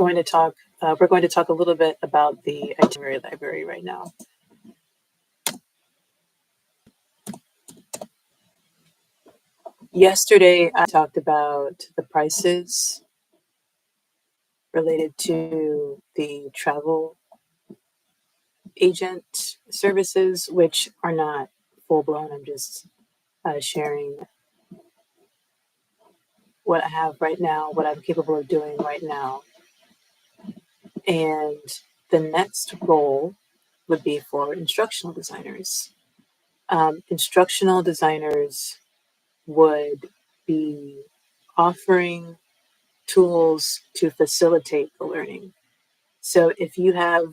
going to talk, we're going to talk a little bit about the Itinerary library right now. Yesterday, I talked about the prices related to the travel agent services, which are not full blown. I'm just sharing what I have right now, what I'm capable of doing right now. And the next goal would be for instructional designers. Instructional designers would be offering tools to facilitate the learning. So if you have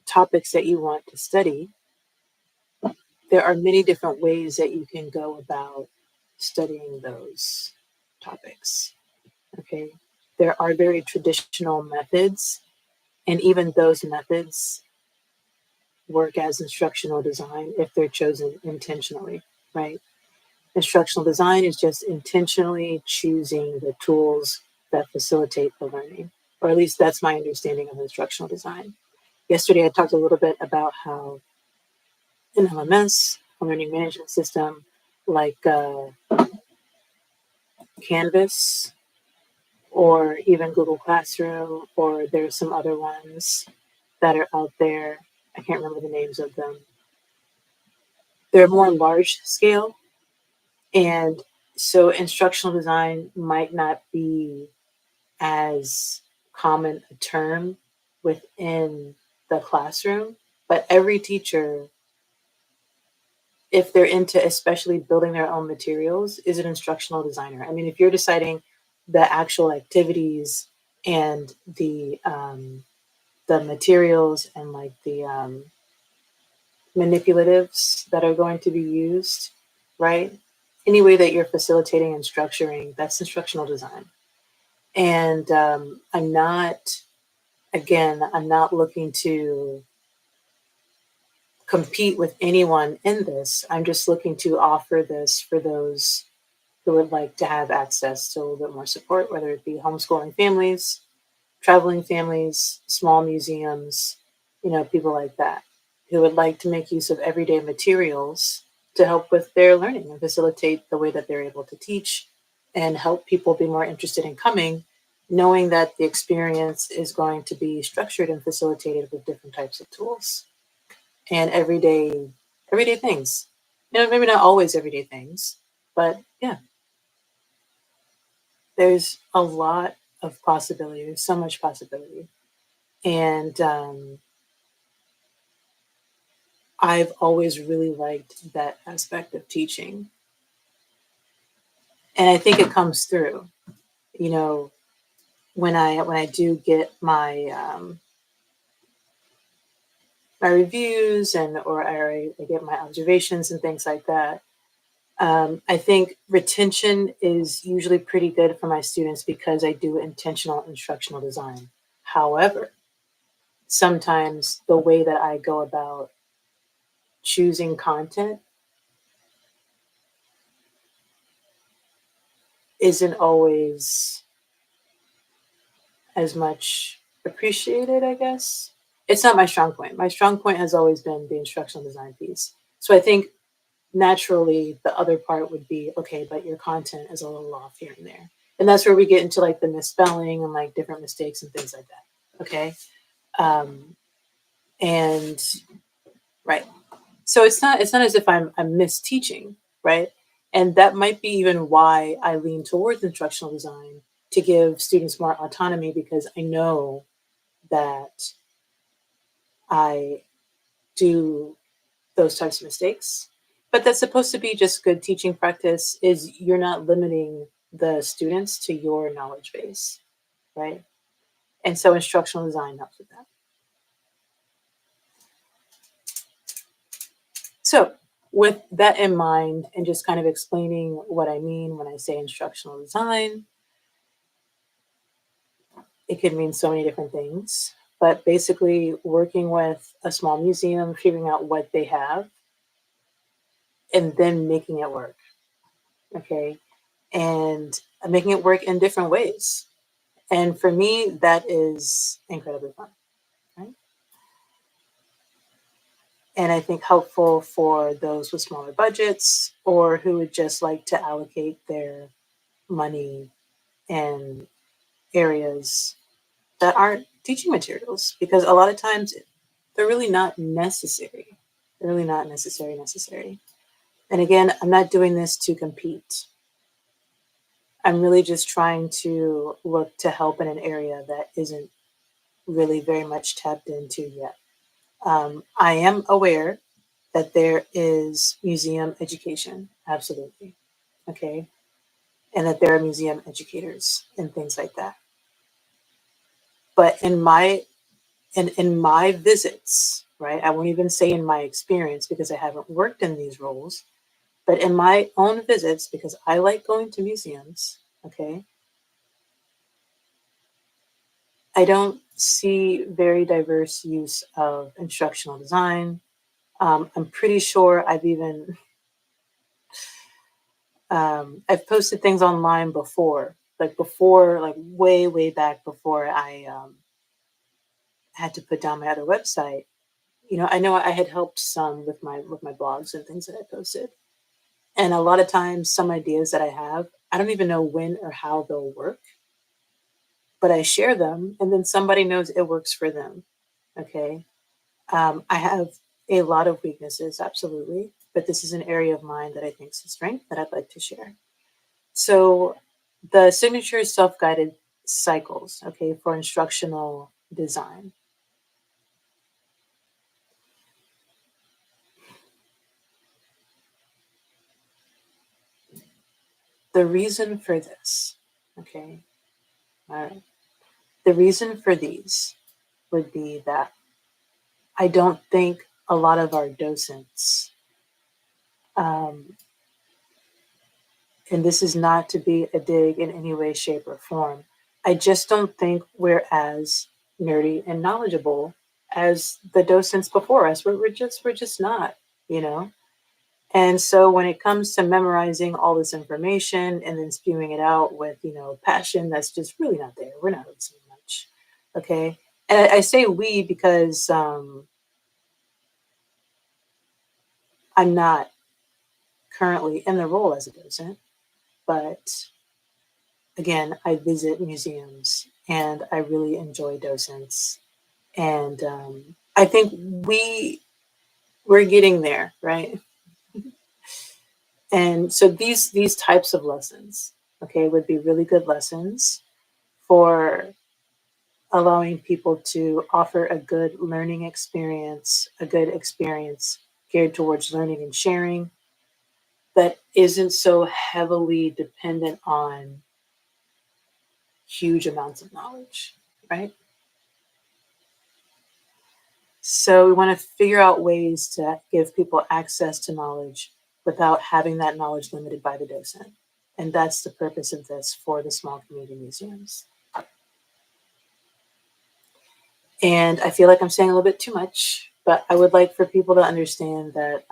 topics that you want to study, there are many different ways that you can go about studying those topics. Okay. There are very traditional methods, and even those methods work as instructional design if they're chosen intentionally, right? Instructional design is just intentionally choosing the tools that facilitate the learning, or at least that's my understanding of instructional design. Yesterday, I talked a little bit about how an LMS, a learning management system, like Canvas, or even Google Classroom, or there's some other ones that are out there. I can't remember the names of them. They're more large scale. And so instructional design might not be as common a term within the classroom, but every teacher, if they're into especially building their own materials, is an instructional designer. I mean, if you're deciding the actual activities and the materials and like the manipulatives that are going to be used, right? Any way that you're facilitating and structuring, that's instructional design. And I'm not looking to compete with anyone in this. I'm just looking to offer this for those who would like to have access to a little bit more support, whether it be homeschooling families, traveling families, small museums, people like that, who would like to make use of everyday materials to help with their learning and facilitate the way that they're able to teach and help people be more interested in coming, knowing that the experience is going to be structured and facilitated with different types of tools and everyday things. Maybe not always everyday things, but yeah, there's a lot of possibility. There's so much possibility. And I've always really liked that aspect of teaching. And I think it comes through, when I do get my my reviews or I get my observations and things like that. I think retention is usually pretty good for my students because I do intentional instructional design. However, sometimes the way that I go about choosing content isn't always as much appreciated, I guess. It's not my strong point. My strong point has always been the instructional design piece. So I think naturally the other part would be, okay, but your content is a little off here and there. And that's where we get into like the misspelling and like different mistakes and things like that. Okay. And right. So it's not as if I'm misteaching, right? And that might be even why I lean towards instructional design, to give students more autonomy, because I know that I do those types of mistakes. But that's supposed to be just good teaching practice, is you're not limiting the students to your knowledge base, right? And so instructional design helps with that. So with that in mind, and just kind of explaining what I mean when I say instructional design, it could mean so many different things, but basically working with a small museum, figuring out what they have, and then making it work. Okay. And making it work in different ways. And for me, that is incredibly fun, right? And I think helpful for those with smaller budgets or who would just like to allocate their money in areas that aren't teaching materials, because a lot of times they're really not necessary. They're really not necessary. And again, I'm not doing this to compete. I'm really just trying to look to help in an area that isn't really very much tapped into yet. I am aware that there is museum education, absolutely, okay, and that there are museum educators and things like that. But in my visits, right, I won't even say in my experience because I haven't worked in these roles, but in my own visits, because I like going to museums, okay, I don't see very diverse use of instructional design. I'm pretty sure I've posted things online before, like way back before I had to put down my other website. I know I had helped some with my blogs and things that I posted, and a lot of times some ideas that I have, I don't even know when or how they'll work, but I share them, and then somebody knows it works for them. Okay, I have a lot of weaknesses, absolutely, but this is an area of mine that I think is a strength that I'd like to share. So the signature self-guided cycles, okay, for instructional design. The reason for this, okay, all right. The reason for these would be that I don't think a lot of our docents, um, and this is not to be a dig in any way, shape, or form, I just don't think we're as nerdy and knowledgeable as the docents before us. We're just not, you know? And so when it comes to memorizing all this information and then spewing it out with, passion, that's just really not there. We're not listening much. Okay. And I say we because I'm not currently in the role as a docent, but again, I visit museums and I really enjoy docents. And I think we're getting there, right? And so these types of lessons, okay, would be really good lessons for allowing people to offer a good learning experience, a good experience geared towards learning and sharing that isn't so heavily dependent on huge amounts of knowledge, right? So we want to figure out ways to give people access to knowledge without having that knowledge limited by the docent. And that's the purpose of this for the small community museums. And I feel like I'm saying a little bit too much, but I would like for people to understand that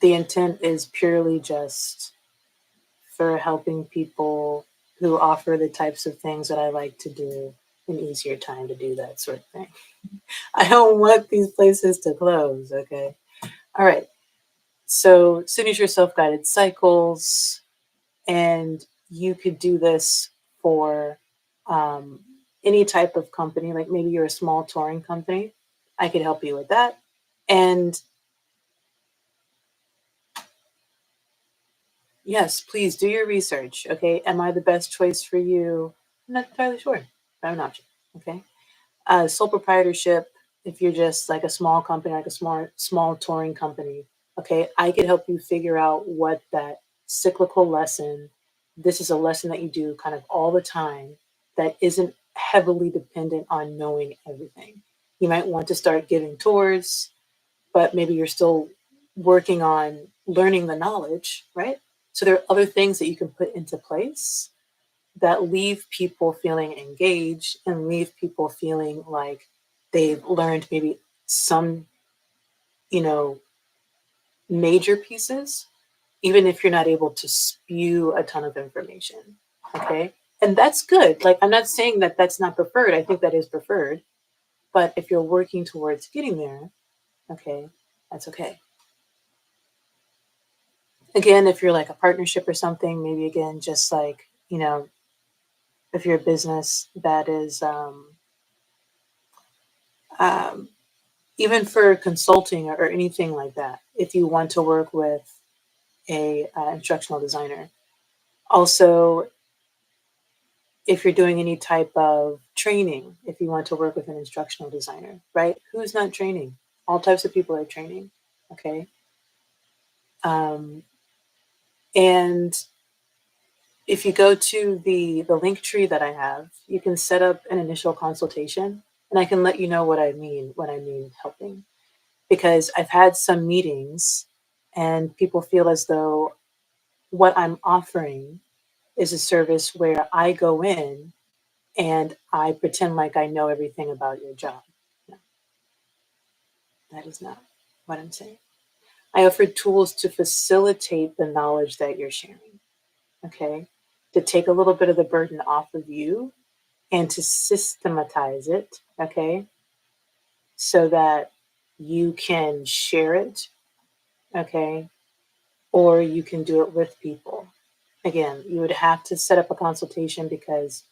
the intent is purely just for helping people who offer the types of things that I like to do an easier time to do that sort of thing. I don't want these places to close, okay? All right. So signature self-guided cycles, and you could do this for um, any type of company, like maybe you're a small touring company. I could help you with that. And yes, please do your research. Okay. Am I the best choice for you? I'm not entirely sure, but I'm an option. Okay. Sole proprietorship, if you're just like a small company, like a small touring company, okay, I could help you figure out what that cyclical lesson, this is a lesson that you do kind of all the time that isn't heavily dependent on knowing everything. You might want to start giving tours, but maybe you're still working on learning the knowledge, right? So there are other things that you can put into place that leave people feeling engaged and leave people feeling like they've learned maybe some, you know, major pieces, even if you're not able to spew a ton of information. Okay. And that's good. Like, I'm not saying that that's not preferred. I think that is preferred. But if you're working towards getting there, okay, that's okay. Again, if you're like a partnership or something, maybe again, just like, if you're a business that is, um, even for consulting or anything like that, if you want to work with a instructional designer. Also, if you're doing any type of training, if you want to work with an instructional designer, right? Who's not training? All types of people are training, okay? Um, and if you go to the link tree that I have, you can set up an initial consultation, and I can let you know what I mean when I mean helping. Because I've had some meetings and people feel as though what I'm offering is a service where I go in and I pretend like I know everything about your job. No, that is not what I'm saying. I offer tools to facilitate the knowledge that you're sharing, okay? To take a little bit of the burden off of you and to systematize it, okay? So that you can share it, okay? Or you can do it with people. Again, you would have to set up a consultation because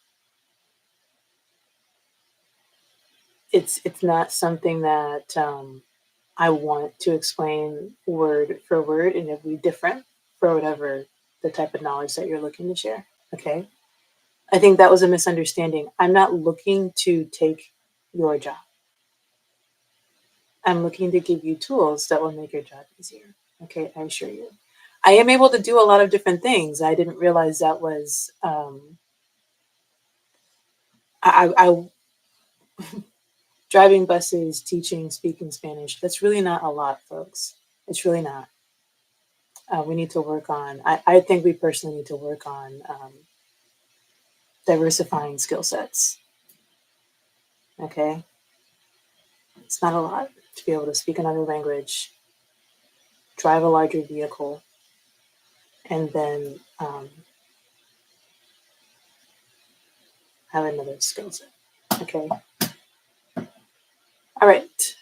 it's not something that I want to explain word for word, and it'll be different for whatever the type of knowledge that you're looking to share. Okay. I think that was a misunderstanding. I'm not looking to take your job. I'm looking to give you tools that will make your job easier. Okay, I assure you. I am able to do a lot of different things. I didn't realize that was I driving buses, teaching, speaking Spanish. That's really not a lot, folks. It's really not. We need to work on. I think we personally need to work on diversifying skill sets. Okay, it's not a lot to be able to speak another language, drive a larger vehicle, and then have another skill set. Okay. All right.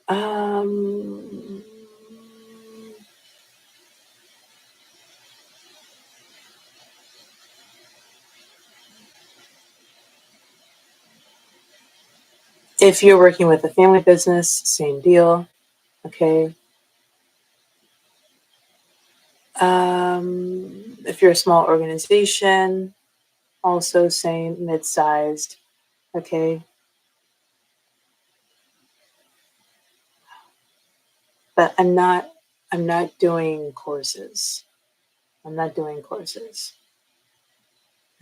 Um, if you're working with a family business, same deal. Okay. If you're a small organization, also same, mid-sized. Okay. But I'm not doing courses. I'm not doing courses.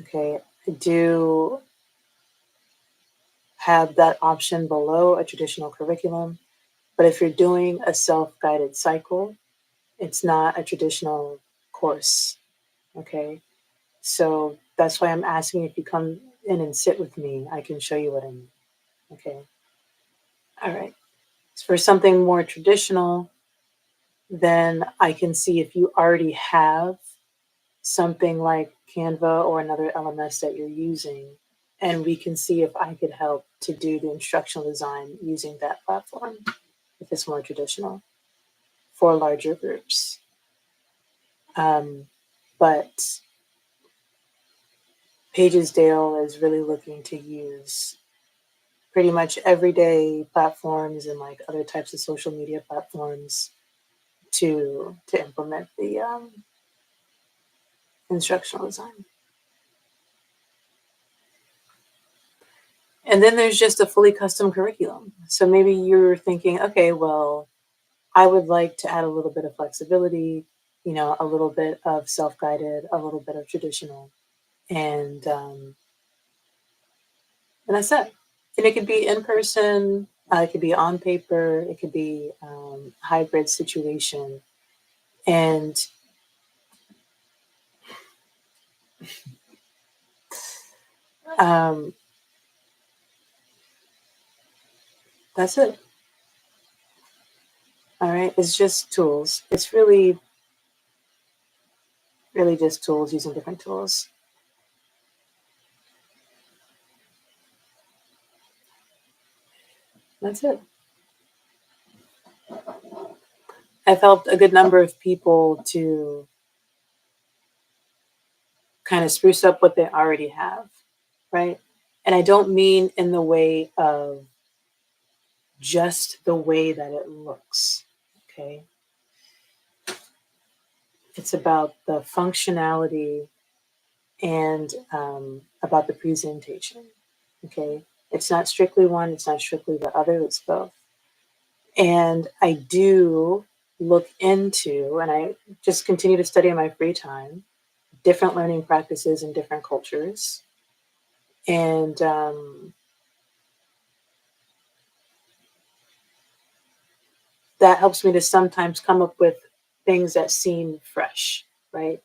Okay. I do have that option below a traditional curriculum, but if you're doing a self-guided cycle, it's not a traditional course. Okay. So that's why I'm asking if you come in and sit with me, I can show you what I mean. Okay. All right. So for something more traditional, then I can see if you already have something like Canva or another LMS that you're using, and we can see if I could help to do the instructional design using that platform if it's more traditional for larger groups. But pagesdale is really looking to use pretty much everyday platforms and like other types of social media platforms to implement the instructional design. And then there's just a fully custom curriculum. So maybe you're thinking, okay, well, I would like to add a little bit of flexibility, a little bit of self-guided, a little bit of traditional, and that's it. And it could be in person, it could be on paper, it could be hybrid situation, and um, that's it. All right, it's just tools. It's really just tools, using different tools. That's it. I've helped a good number of people to kind of spruce up what they already have, right? And I don't mean in the way of just the way that it looks, okay? It's about the functionality and about the presentation, okay? It's not strictly one, it's not strictly the other, it's both. And I do look into, and I just continue to study in my free time, different learning practices in different cultures. And that helps me to sometimes come up with things that seem fresh, right?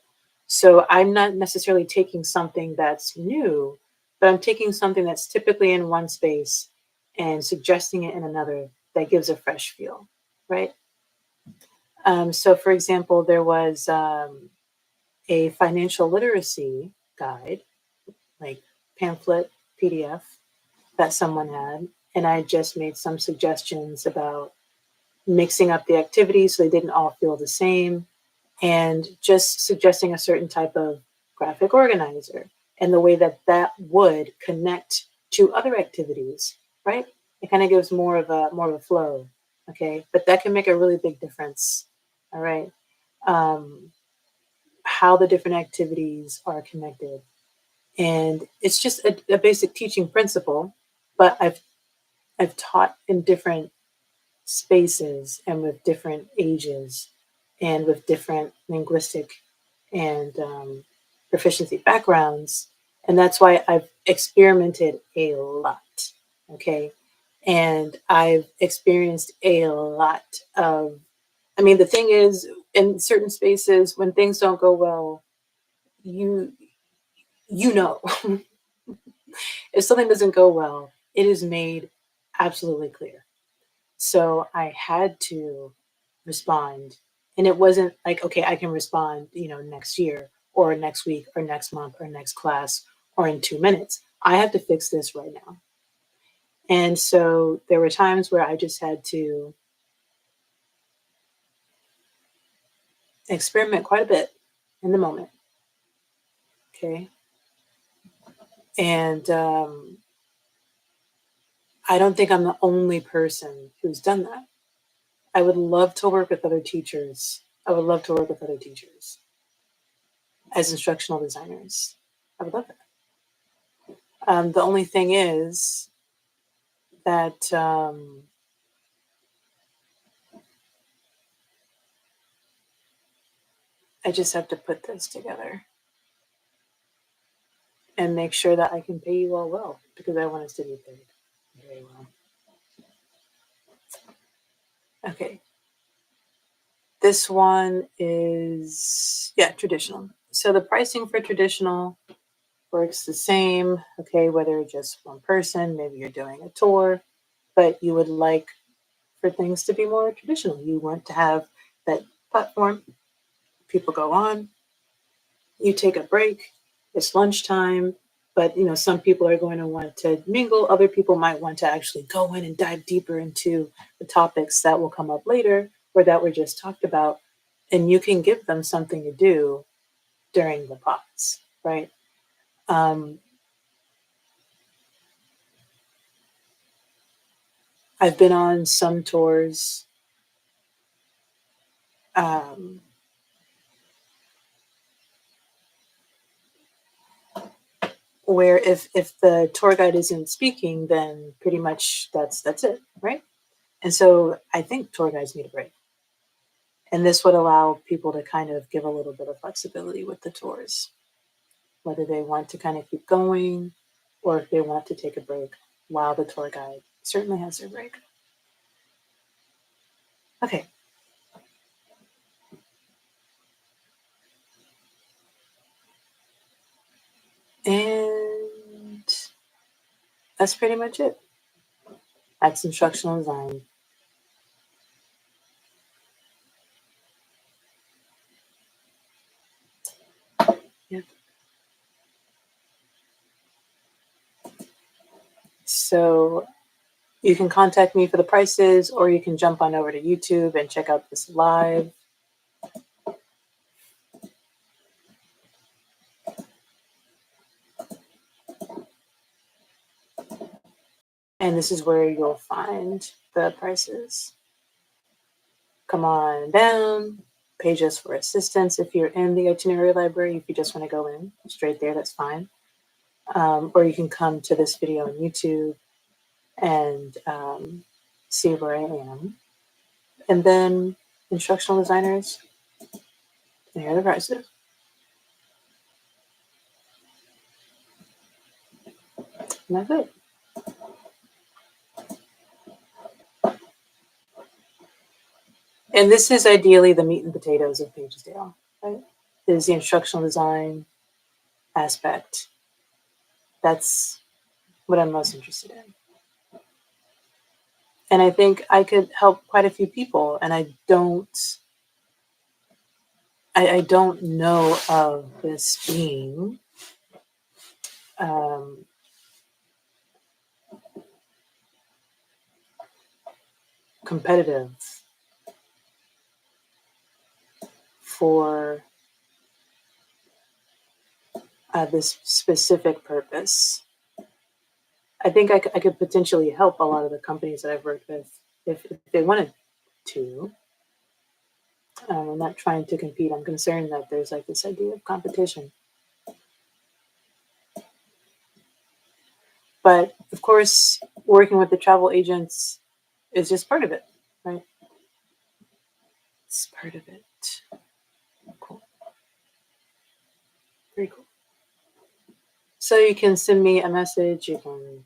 So I'm not necessarily taking something that's new, but I'm taking something that's typically in one space and suggesting it in another that gives a fresh feel, right? So, for example, there was a financial literacy guide, like pamphlet, PDF, that someone had, and I just made some suggestions about mixing up the activities so they didn't all feel the same, and just suggesting a certain type of graphic organizer and the way that that would connect to other activities, right? It kind of gives more of a flow, okay? But that can make a really big difference, all right? Um, how the different activities are connected, and it's just a basic teaching principle. But I've taught in different spaces and with different ages and with different linguistic and proficiency backgrounds. And that's why I've experimented a lot. Okay. And I've experienced a lot of, I mean, the thing is, in certain spaces, when things don't go well, you, you know, if something doesn't go well, it is made absolutely clear. So I had to respond. And it wasn't like, okay, I can respond, next year or next week or next month or next class or in 2 minutes. I have to fix this right now. And so there were times where I just had to experiment quite a bit in the moment. Okay. And I don't think I'm the only person who's done that. I would love to work with other teachers. I would love to work with other teachers as instructional designers. I would love that. The only thing is that I just have to put this together and make sure that I can pay you all well, because I want us to be paid very well. Okay. This one is, traditional. So the pricing for traditional works the same, okay, whether just one person, maybe you're doing a tour, but you would like for things to be more traditional. You want to have that platform, people go on, you take a break, it's lunchtime, but some people are going to want to mingle, other people might want to actually go in and dive deeper into the topics that will come up later or that were just talked about, and you can give them something to do during the pause, right? um, I've been on some tours um, where if the tour guide isn't speaking, then pretty much that's it, right? And so I think tour guides need a break. And this would allow people to kind of give a little bit of flexibility with the tours, whether they want to kind of keep going or if they want to take a break while the tour guide certainly has their break. Okay. And that's pretty much it. That's instructional design. Yep. So you can contact me for the prices, or you can jump on over to YouTube and check out this live. And this is where you'll find the prices. Come on down, page us for assistance if you're in the itinerary library. If you just want to go in straight there, that's fine. Or you can come to this video on YouTube and see where I am. And then instructional designers, and here are the prices. And that's it. And this is ideally the meat and potatoes of pagesdale, right? Is the instructional design aspect. That's what I'm most interested in. And I think I could help quite a few people, and I don't know of this being competitive for this specific purpose. I think I could potentially help a lot of the companies that I've worked with if they wanted to. I'm not trying to compete. I'm concerned that there's like this idea of competition. But of course, working with the travel agents is just part of it, right? It's part of it. Cool. Very cool. So you can send me a message, you can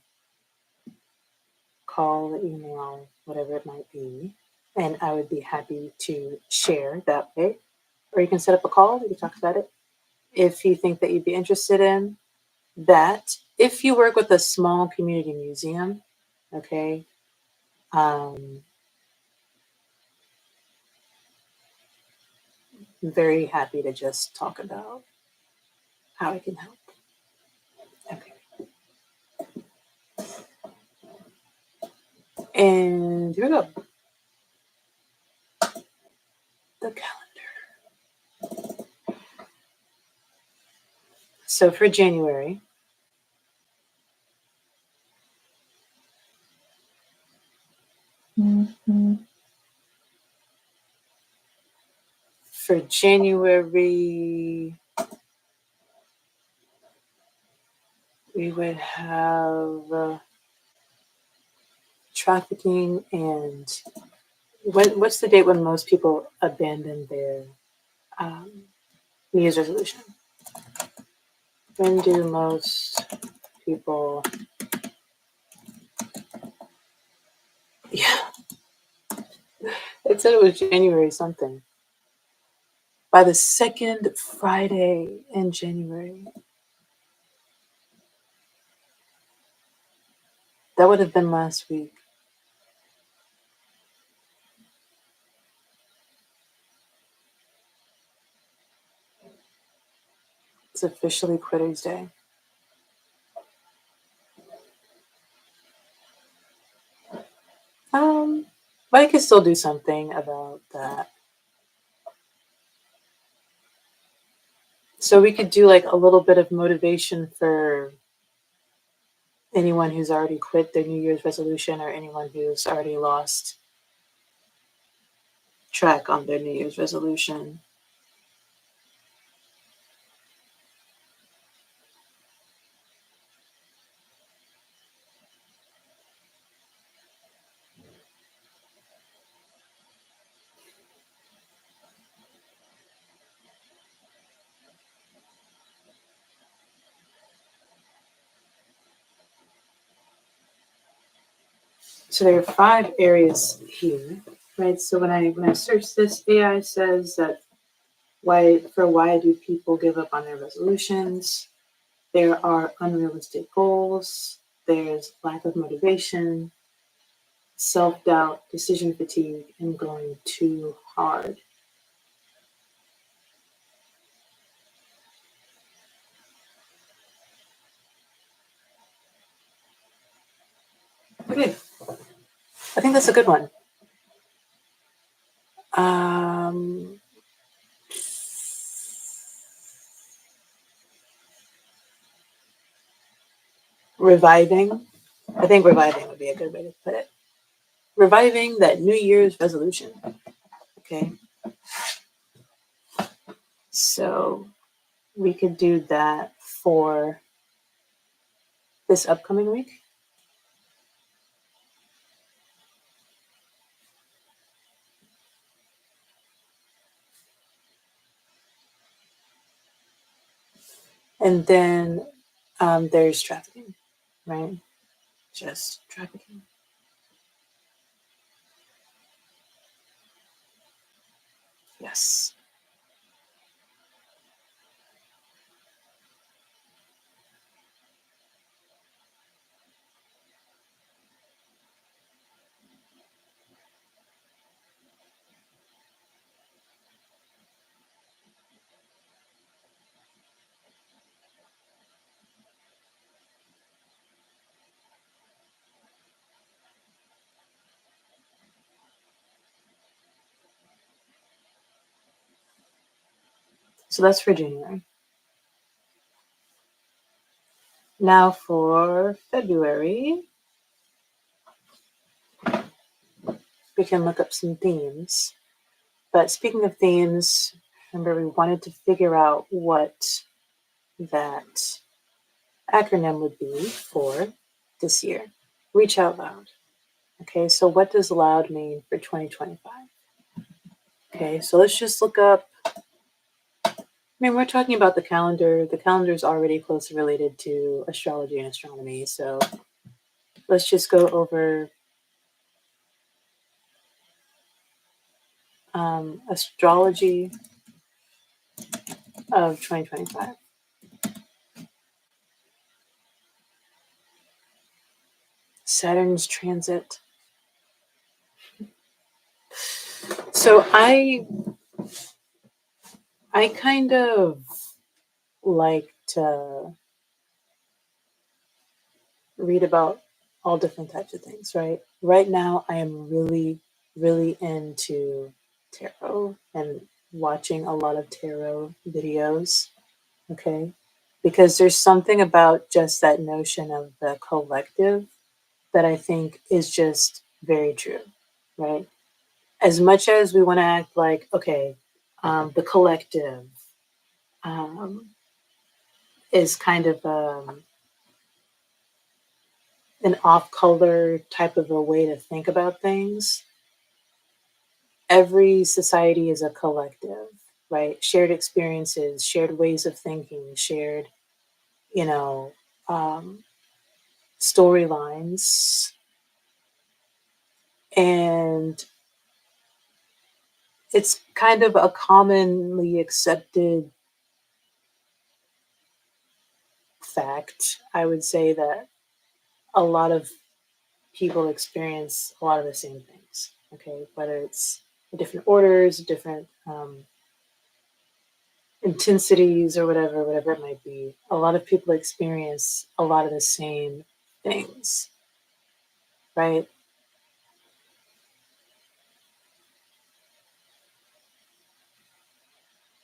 call, email, whatever it might be, and I would be happy to share that way. Or you can set up a call, we can talk about it. If you think that you'd be interested in that, if you work with a small community museum, okay, I'm very happy to just talk about how I can help. Okay. And here we go. The calendar. So for January, for January, we would have trafficking and what's the date when most people abandon their New Year's resolution? When do most people? Yeah, it said it was January something. By the second Friday in January. That would have been last week. It's officially Quitter's Day. But I could still do something about that. So we could do like a little bit of motivation for anyone who's already quit their New Year's resolution or anyone who's already lost track on their New Year's resolution. So there are 5 areas here, right? So when I search this, AI says that why do people give up on their resolutions? There are unrealistic goals. There's lack of motivation, self-doubt, decision fatigue, and going too hard. Okay, I think that's a good one. Reviving. I think reviving would be a good way to put it. Reviving that New Year's resolution. Okay. So we could do that for this upcoming week. And then there's trafficking, right? Just trafficking. Yes. So that's for January. Now for February, we can look up some themes. But speaking of themes, remember we wanted to figure out what that acronym would be for this year. Reach out loud. Okay, so what does loud mean for 2025? Okay, so let's just look up. I mean, we're talking about the calendar. The calendar is already closely related to astrology and astronomy. So let's just go over astrology of 2025. Saturn's transit. So I kind of like to read about all different types of things, right? Right now, I am really, really into tarot and watching a lot of tarot videos, okay? Because there's something about just that notion of the collective that I think is just very true, right? As much as we want to act like, okay, the collective um, is kind of an off color type of a way to think about things. Every society is a collective, right? Shared experiences, shared ways of thinking, shared, you know, storylines. And it's kind of a commonly accepted fact, I would say, that a lot of people experience a lot of the same things, okay? Whether it's different orders, different intensities or whatever it might be. A lot of people experience a lot of the same things, right?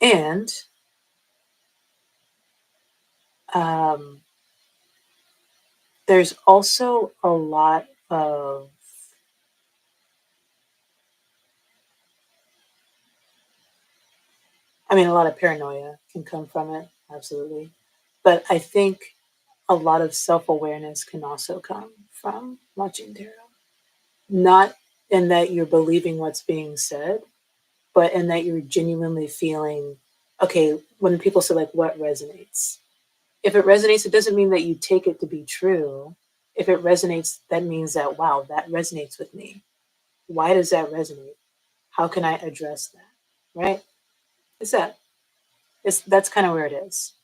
And um, there's also a lot of, I mean, a lot of paranoia can come from it, absolutely. But I think a lot of self awareness can also come from watching tarot. Not in that you're believing what's being said, but in that you're genuinely feeling, okay, when people say, like, what resonates? If it resonates, it doesn't mean that you take it to be true. If it resonates, that means that, wow, that resonates with me. Why does that resonate? How can I address that? Right? It's that. That's kind of where it is.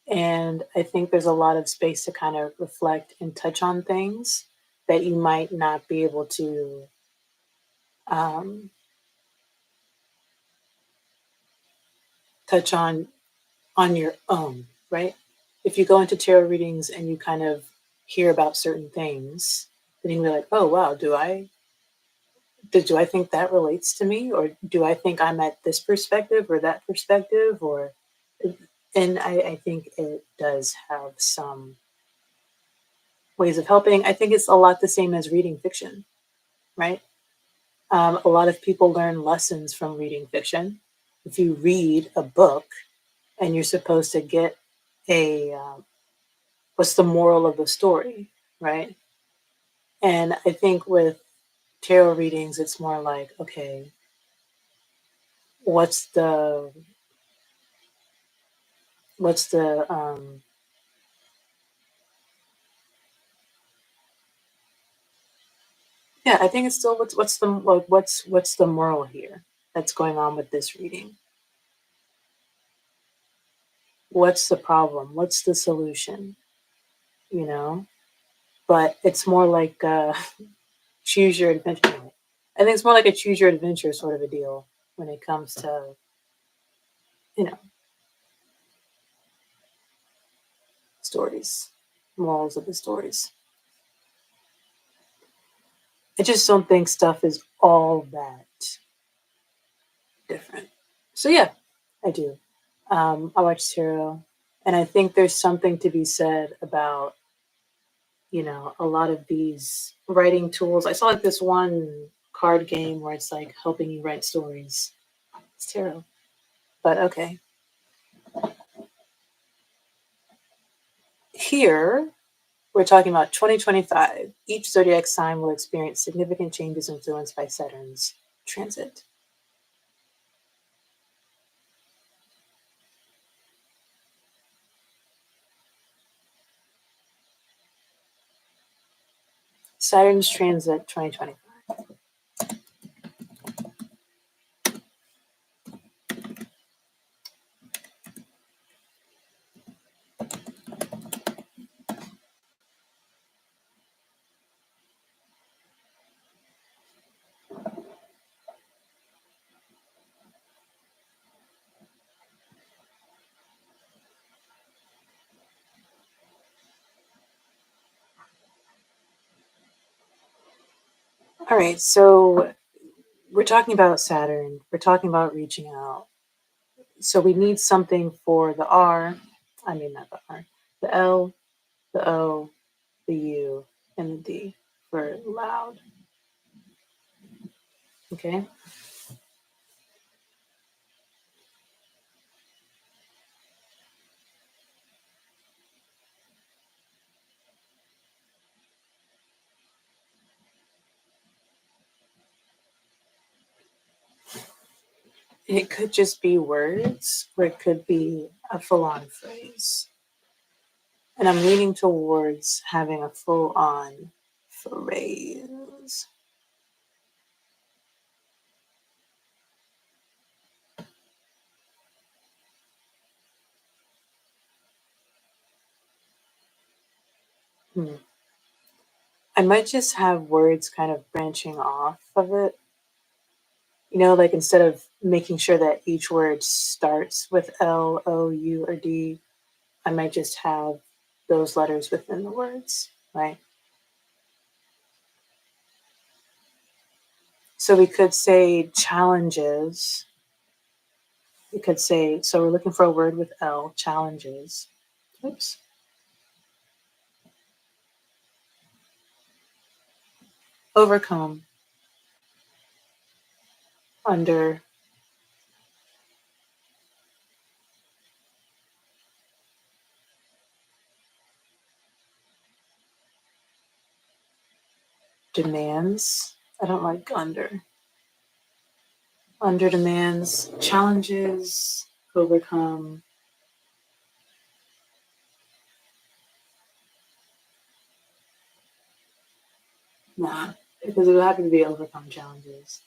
And I think there's a lot of space to kind of reflect and touch on things that you might not be able to um, touch on your own, right? If you go into tarot readings and you kind of hear about certain things, then you can be like, oh wow, do I think that relates to me, or do I think I'm at this perspective or that perspective, or and I think it does have some ways of helping. I think it's a lot the same as reading fiction, right? A lot of people learn lessons from reading fiction. If you read a book and you're supposed to get a what's the moral of the story, right? And I think with tarot readings, it's more like, okay, what's the what's the yeah, I think it's still what's the like what's the moral here that's going on with this reading? What's the problem? What's the solution? You know? But it's more like choose your adventure. I think it's more like a choose your adventure sort of a deal when it comes to, you know, stories, morals of the stories. I just don't think stuff is all that different. So yeah, I do. I watch tarot, and I think there's something to be said about, you know, a lot of these writing tools. I saw like this one card game where it's like helping you write stories. It's tarot, but okay. Here we're talking about 2025. Each zodiac sign will experience significant changes influenced by Saturn's transit. Saturn's transit 2025. All right, so we're talking about Saturn. We're talking about reaching out. So we need something for the R. I mean, not the R. The L, the O, the U, and the D for loud. Okay. It could just be words, or it could be a full on phrase. And I'm leaning towards having a full on phrase. Hmm. I might just have words kind of branching off of it. You know, like instead of making sure that each word starts with L, O, U, or D, I might just have those letters within the words, right? So we could say challenges. We could say, so we're looking for a word with L, challenges. Oops. Overcome, under, demands. I don't like under. Under demands, challenges, overcome. Nah, because it would happen to be overcome challenges.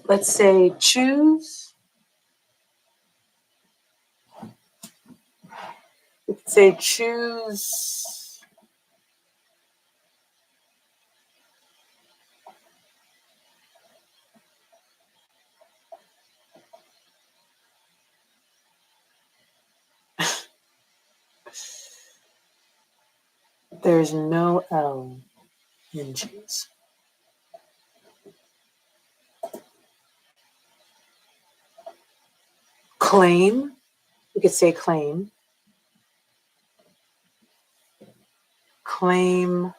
Let's say choose. We could say choose There's no L in choose. Claim, we could say claim. Claim.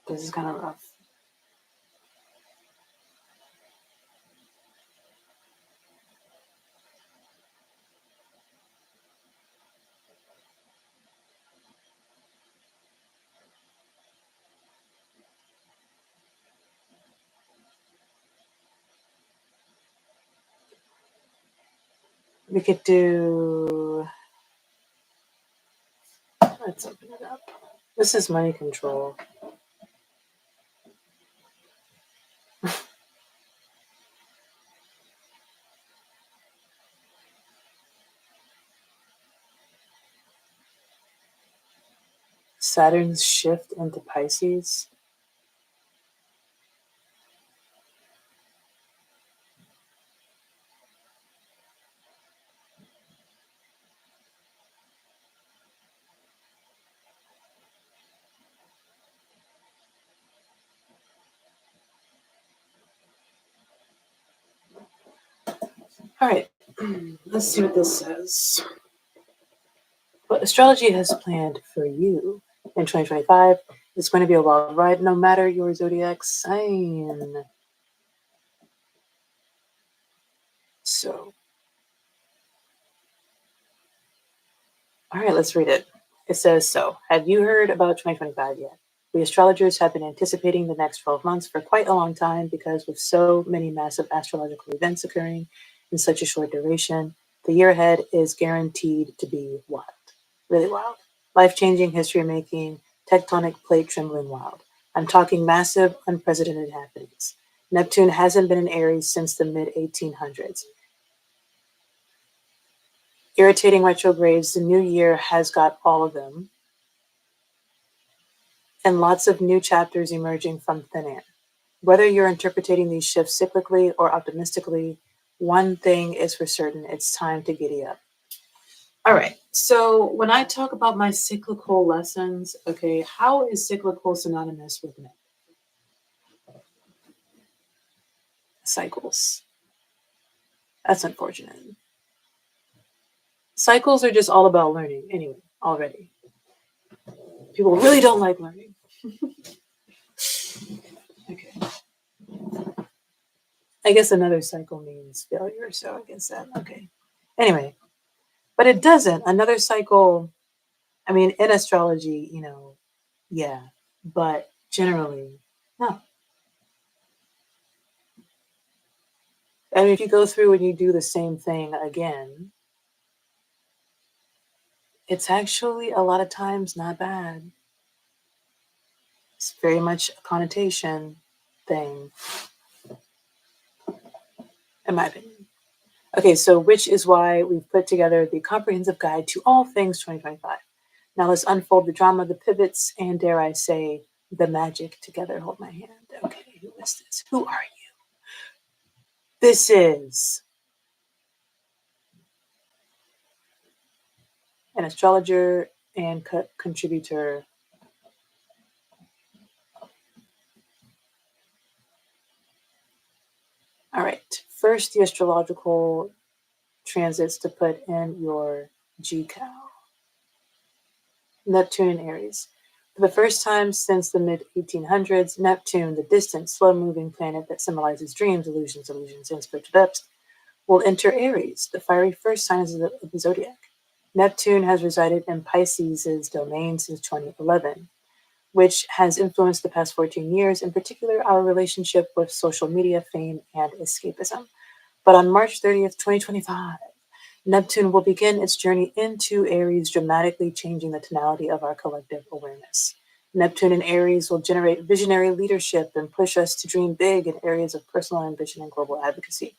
This is kind of rough. We could do, let's open it up. This is money control. Saturn's shift into Pisces. All right, let's see what this says. What astrology has planned for you in 2025 is going to be a wild ride, no matter your zodiac sign. So, all right, let's read it. It says, so, have you heard about 2025 yet? We astrologers have been anticipating the next 12 months for quite a long time because with so many massive astrological events occurring in such a short duration, the year ahead is guaranteed to be wild, really wild. Life-changing, history-making, tectonic plate trembling wild. I'm talking massive, unprecedented happenings. Neptune hasn't been in Aries since the mid-1800s. Irritating retrogrades, the new year has got all of them, and lots of new chapters emerging from thin air. Whether you're interpreting these shifts cyclically or optimistically, one thing is for certain, it's time to giddy up. All right, so when I talk about my cyclical lessons, okay, how is cyclical synonymous with me? Cycles. That's unfortunate. Cycles are just all about learning anyway, already. People really don't like learning. Okay. I guess another cycle means failure, so I guess that, okay. Anyway, but it doesn't. Another cycle, I mean, in astrology, you know, yeah, but generally, no. I mean, if you go through and you do the same thing again, it's actually a lot of times not bad. It's very much a connotation thing, in my opinion. Okay, so which is why we've put together the comprehensive guide to all things 2025. Now let's unfold the drama, the pivots, and dare I say, the magic together. Hold my hand. Okay, who is this? Who are you? This is an astrologer and contributor. All right, first the astrological transits to put in your GCal. Neptune and Aries. For the first time since the mid-1800s, Neptune, the distant, slow-moving planet that symbolizes dreams, illusions, and spiritual depths, will enter Aries, the fiery first sign of the zodiac. Neptune has resided in Pisces' domain since 2011. which has influenced the past 14 years, in particular our relationship with social media, fame, and escapism. But on March 30th, 2025, Neptune will begin its journey into Aries, dramatically changing the tonality of our collective awareness. Neptune in Aries will generate visionary leadership and push us to dream big in areas of personal ambition and global advocacy.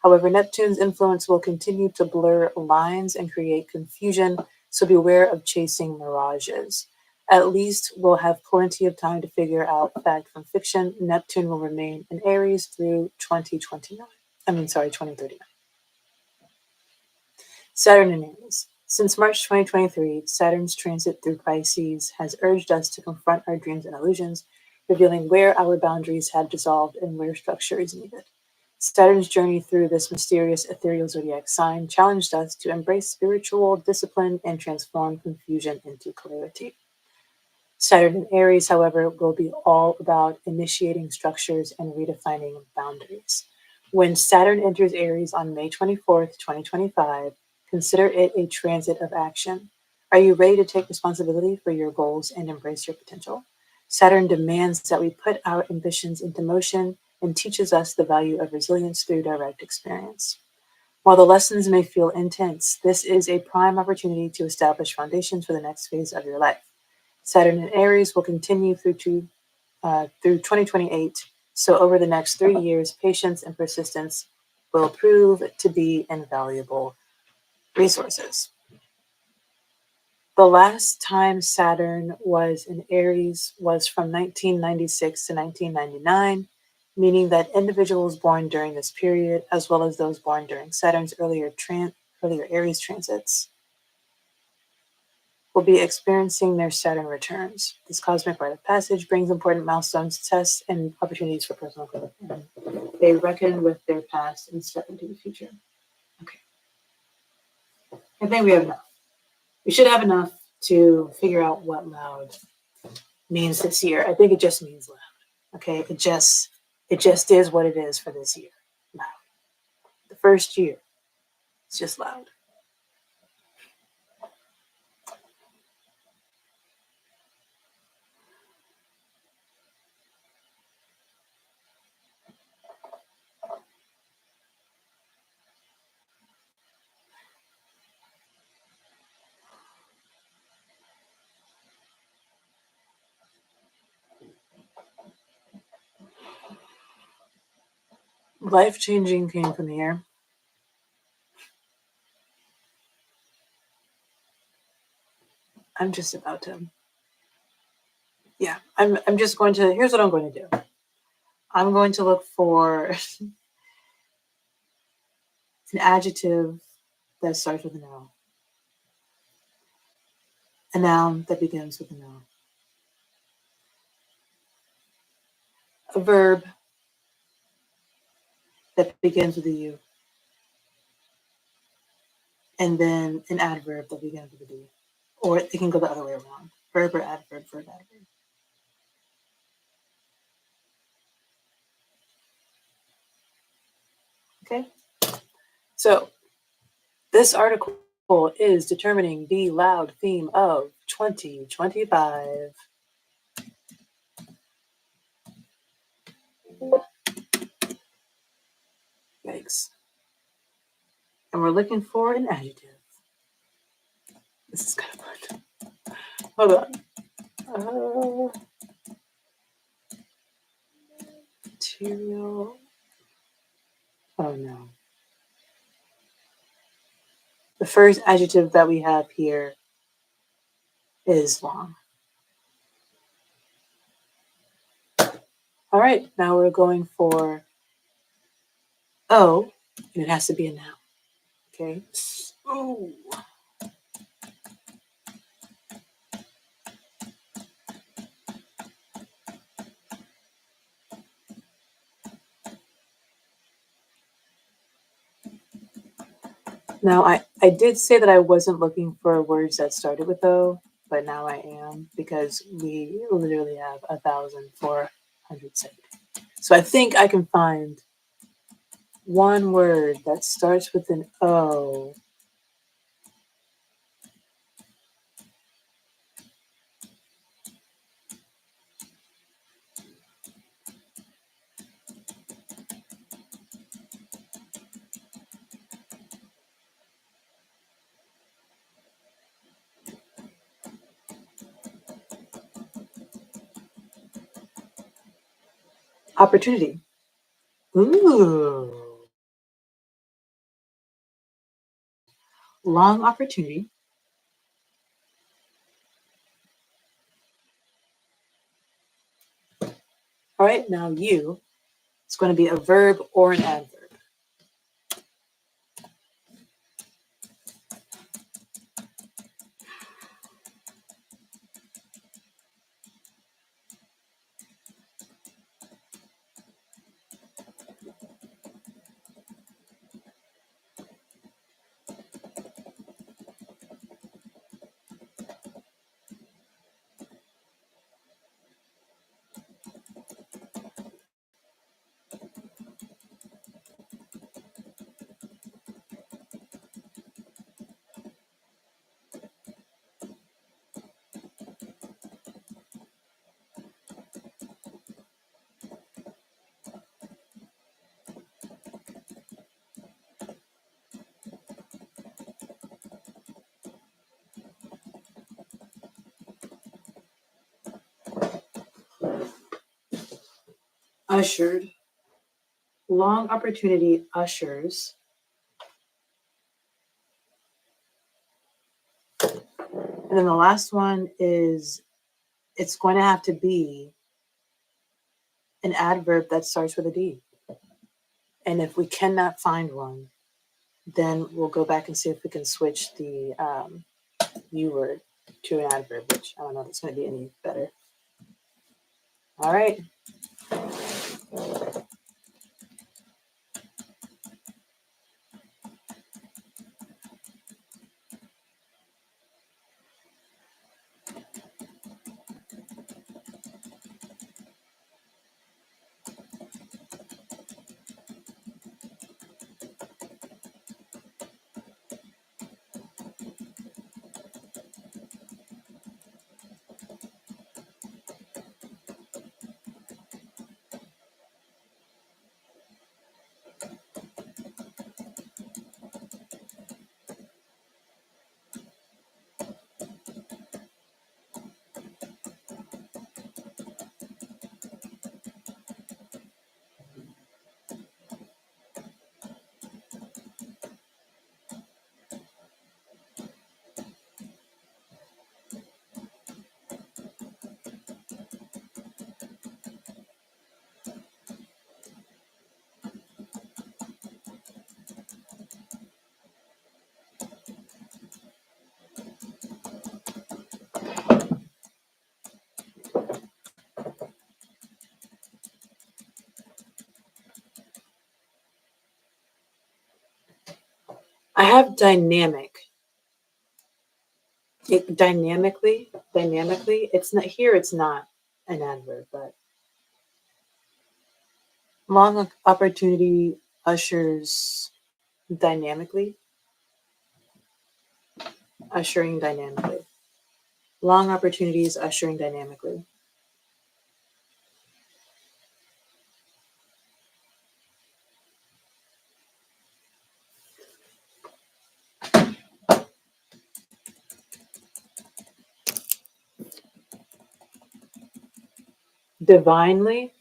However, Neptune's influence will continue to blur lines and create confusion, so beware of chasing mirages. At least we'll have plenty of time to figure out fact from fiction. Neptune will remain in Aries through 2039. Saturn in Aries. Since March 2023, Saturn's transit through Pisces has urged us to confront our dreams and illusions, revealing where our boundaries have dissolved and where structure is needed. Saturn's journey through this mysterious ethereal zodiac sign challenged us to embrace spiritual discipline and transform confusion into clarity. Saturn in Aries, however, will be all about initiating structures and redefining boundaries. When Saturn enters Aries on May 24th, 2025, consider it a transit of action. Are you ready to take responsibility for your goals and embrace your potential? Saturn demands that we put our ambitions into motion and teaches us the value of resilience through direct experience. While the lessons may feel intense, this is a prime opportunity to establish foundations for the next phase of your life. Saturn in Aries will continue through 2028, so over the next 3 years, patience and persistence will prove to be invaluable resources. The last time Saturn was in Aries was from 1996 to 1999, meaning that individuals born during this period, as well as those born during Saturn's earlier Aries transits, will be experiencing their Saturn returns. This cosmic rite of passage brings important milestones, tests, and opportunities for personal growth. And they reckon with their past and step into the future. Okay. I think we have enough. We should have enough to figure out what loud means this year. I think it just means loud. Okay. It just is what it is for this year. Loud. The first year, it's just loud. Life-changing came from here. I'm just about to. Yeah, I'm just going to. Here's what I'm going to do. I'm going to look for an adjective that starts with an O. A noun that begins with an O. A verb that begins with a U. And then an adverb that begins with a D. Or it can go the other way around. Verb or adverb, verb, adverb. Okay? So, this article is determining the loud theme of 2025. Yikes. And we're looking for an adjective. This is kind of fun. Hold on. Material. Oh no. The first adjective that we have here is long. All right, now we're going for O, and it has to be a noun. Okay. Oh. Now, I did say that I wasn't looking for words that started with O, but now I am, because we literally have 1,470. So I think I can find one word that starts with an O Opportunity. Ooh. Long opportunity. All right, now you. It's going to be a verb or an adverb. Ushered. Long opportunity ushers. And then the last one is it's going to have to be an adverb that starts with a D. And if we cannot find one, then we'll go back and see if we can switch the U word to an adverb, which I don't know if it's going to be any better. All right. I have dynamic. Dynamically, it's not here. It's not an adverb, but long opportunity ushers dynamically, ushering dynamically. Long opportunities ushering dynamically. Divinely.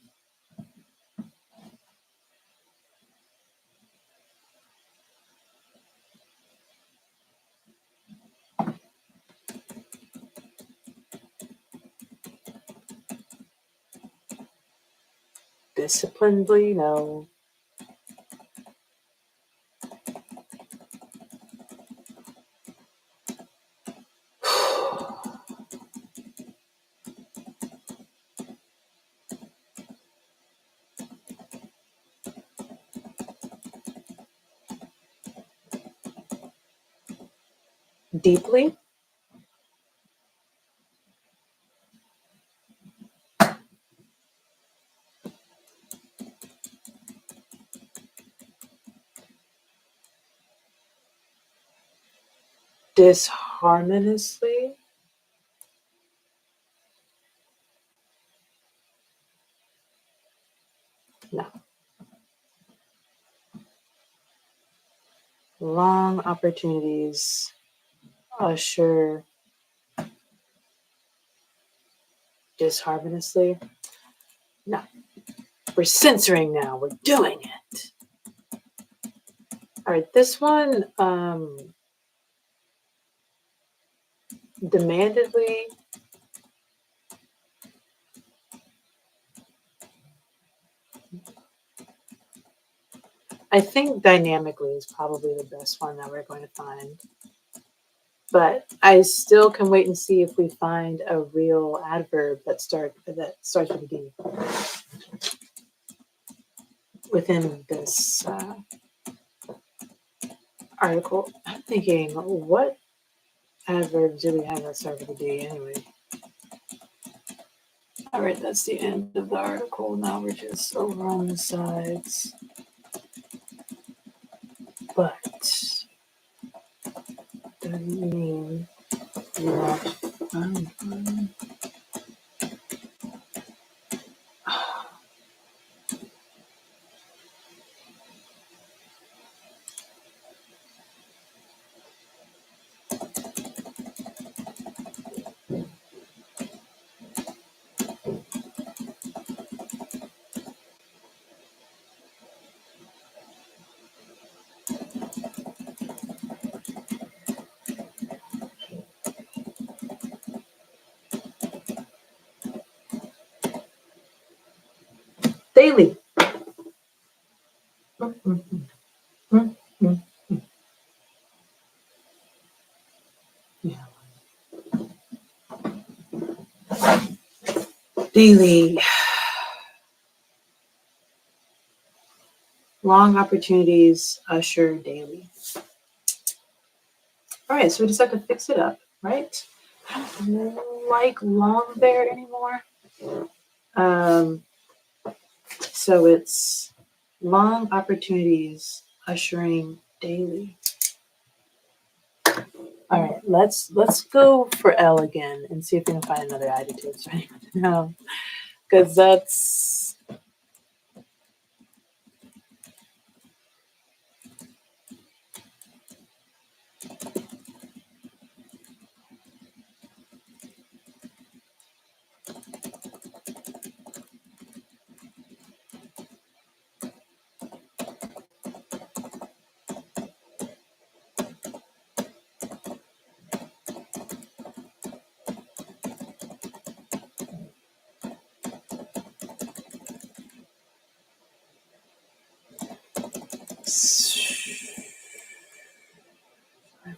Disciplinedly, no. Deeply. Disharmoniously. No. Long opportunities usher disharmoniously. No. We're censoring now. We're doing it. All right, this one, demandedly. I think dynamically is probably the best one that we're going to find. But I still can wait and see if we find a real adverb that starts with a D within this article. I'm thinking, what adverbs do we have that start with a D anyway? All right, that's the end of the article. Now we're just over on the sides. But doesn't mean you won't find one. Daily. Yeah. Daily. Long opportunities usher daily. All right, so we just have to fix it up, right? I don't like long there anymore. So it's long opportunities ushering daily. All right, let's go for L again and see if we can find another adjective. No, because that's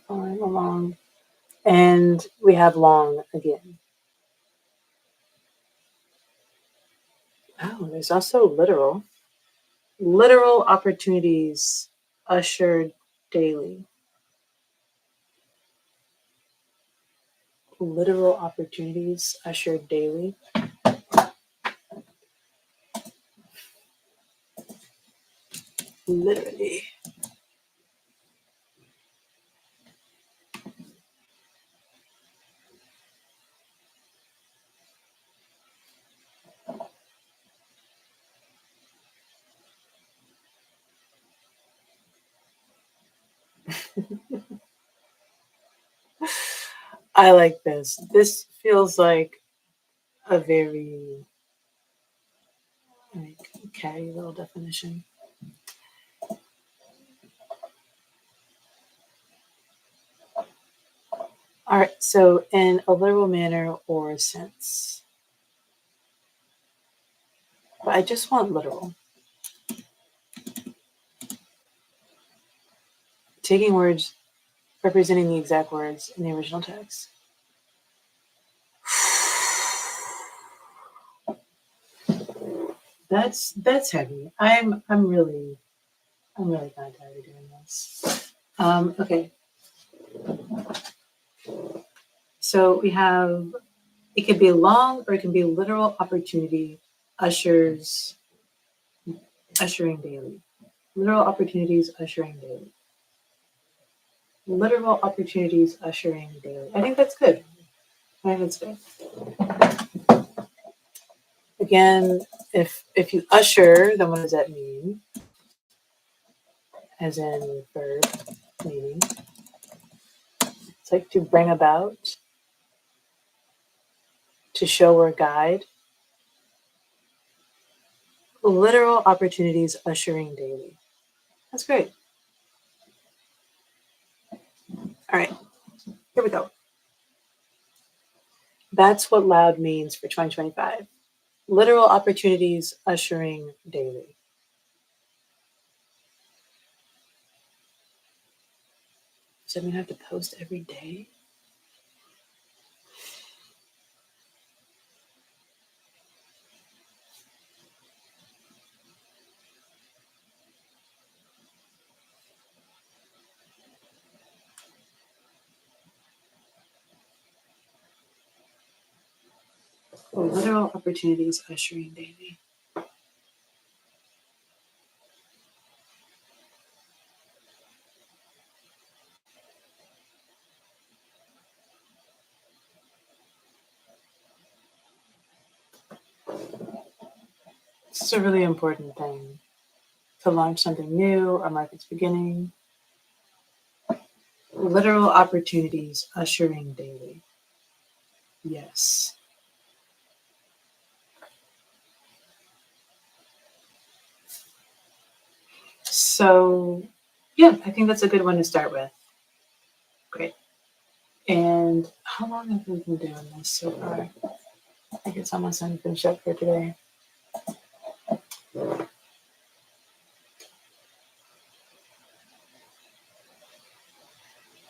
following along, and we have long again. Oh, there's also literal. Literal opportunities ushered daily. Literal opportunities ushered daily. Literally. I like this. This feels like a very catty little definition. All right, so in a literal manner or sense. But I just want literal. Taking words, representing the exact words in the original text. That's heavy. I'm really kind of tired of doing this. Okay. So we have, it can be long or it can be literal opportunity ushering daily. Literal opportunities ushering daily. Literal opportunities ushering daily. I think that's good. I think that's good. Again, if you usher, then what does that mean? As in verb meaning. It's like to bring about, to show or guide. literal opportunities ushering daily. That's great. All right, here we go. That's what loud means for 2025. Literal opportunities ushering daily. Does that mean I have to post every day? Literal opportunities ushering daily. This is a really important thing to launch something new or mark its beginning. Literal opportunities ushering daily. Yes. So, yeah, I think that's a good one to start with. Great. And how long have we been doing this so far? I think it's almost time to finish up for today.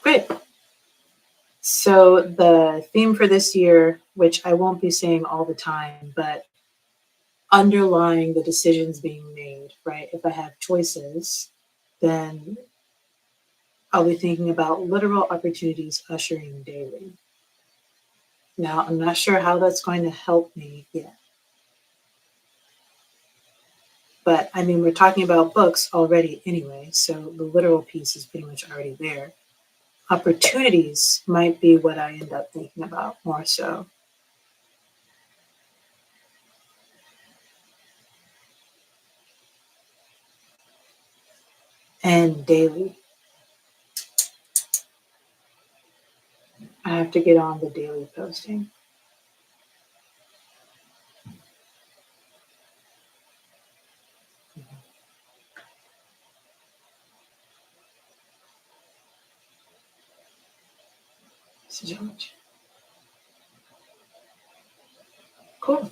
Great. So the theme for this year, which I won't be saying all the time, but underlying the decisions being made, right? If I have choices, then I'll be thinking about literal opportunities ushering daily. Now, I'm not sure how that's going to help me yet. But I mean, we're talking about books already anyway, so the literal piece is pretty much already there. Opportunities might be what I end up thinking about more so. And daily. I have to get on the daily posting. So much. Cool.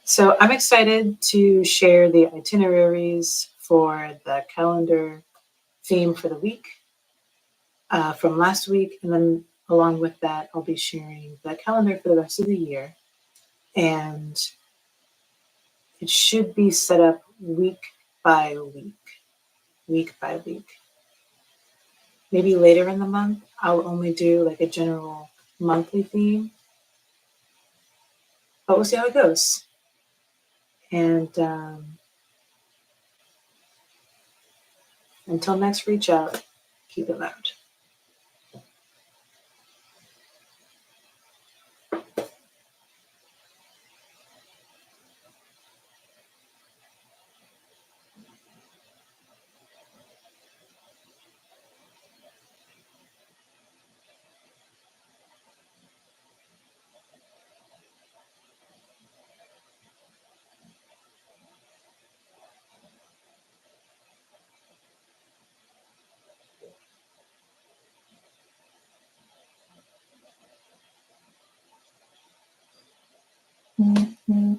So I'm excited to share the itineraries for the calendar theme for the week from last week. And then along with that, I'll be sharing the calendar for the rest of the year. And it should be set up week by week. Week by week. Maybe later in the month, I'll only do like a general monthly theme. But we'll see how it goes. And until next reach out, keep it loud. Mm-hmm.